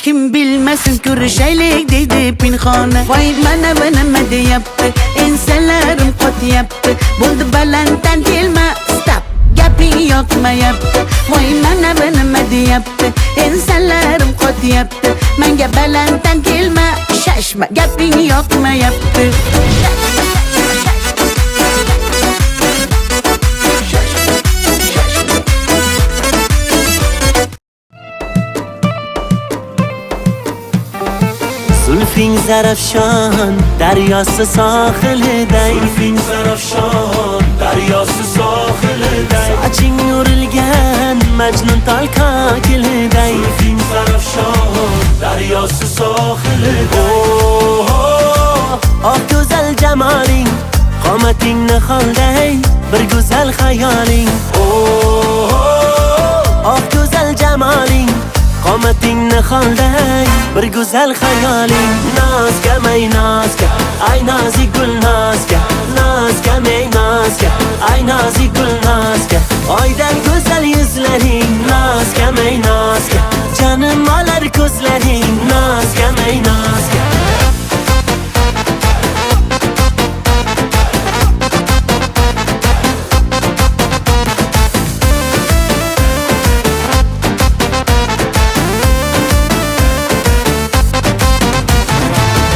Kim bilmesin görüşeylik dedi pinhane. Vay bana nima deyapti, ensalarim qotyapti. Bo'ldi balanddan kelma, stop, gaping yoqmayapti. Voy mana nima deyapti, ensalarim qotyapti. Menga balanddan kelma, shashma, gaping yoqmayapti. Zulfing zarafshon daryosi sohiliday, Zulfing zarafshon daryosi sohiliday, soching yo'rilgan majnun tol kokiliday. Zulfing zarafshon daryosi sohiliday. Oh go'zal jamoling, qomating niholday, bir go'zal xayoling. Oh go'zal jamoling, qomating niholday, bir go'zal xayoling. Nozga may nozga, ay nozik gul nozga, nozga may nozga, ay nozik gul nozga. Oydan go'zal yuzlaring, nozga may nozga, jonim olar ko'zlaring, nozga may nozga.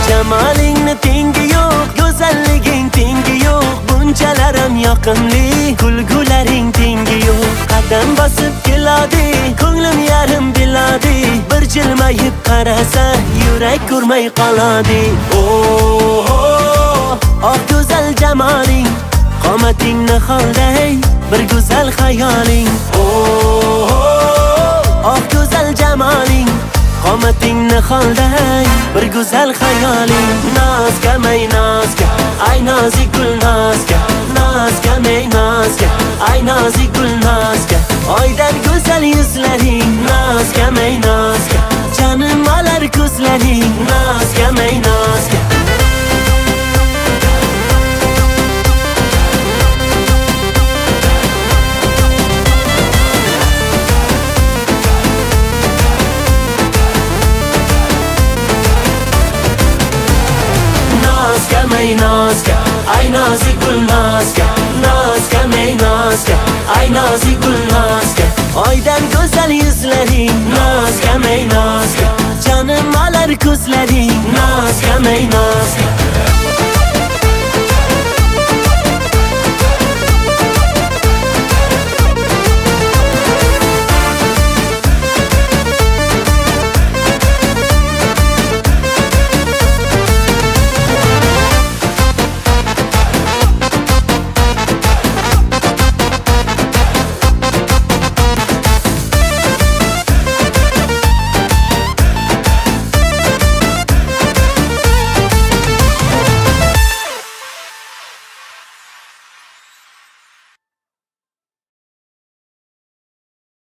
Jamalingni tengi yo'q, go'zalliging tengi yo'q, bunchalarim yoqimli, kulgularing tengi yo'q. Qadam bosib keladi, ko'nglim yarim biladi, bir jilmayib qarasa, yurak ko'rmay qoladi. Oh go'zal jamoling, qomating niholday, bir go'zal xayoling. Oh go'zal jamoling, qomating niholday, bir go'zal xayoling. Nozga may nozga, ay nozik gul nozga, nozga may nozga, ay nozik gul nozga. Oydan go'zal yuzlaring, nozga may nozga, jonim olar ko'zlaring, nozga may nozga. Nozga may nozga, ay nozik gul nozga, nozga may nozga, ay nozik gul nozga. Oydan go'zal yuzlaring,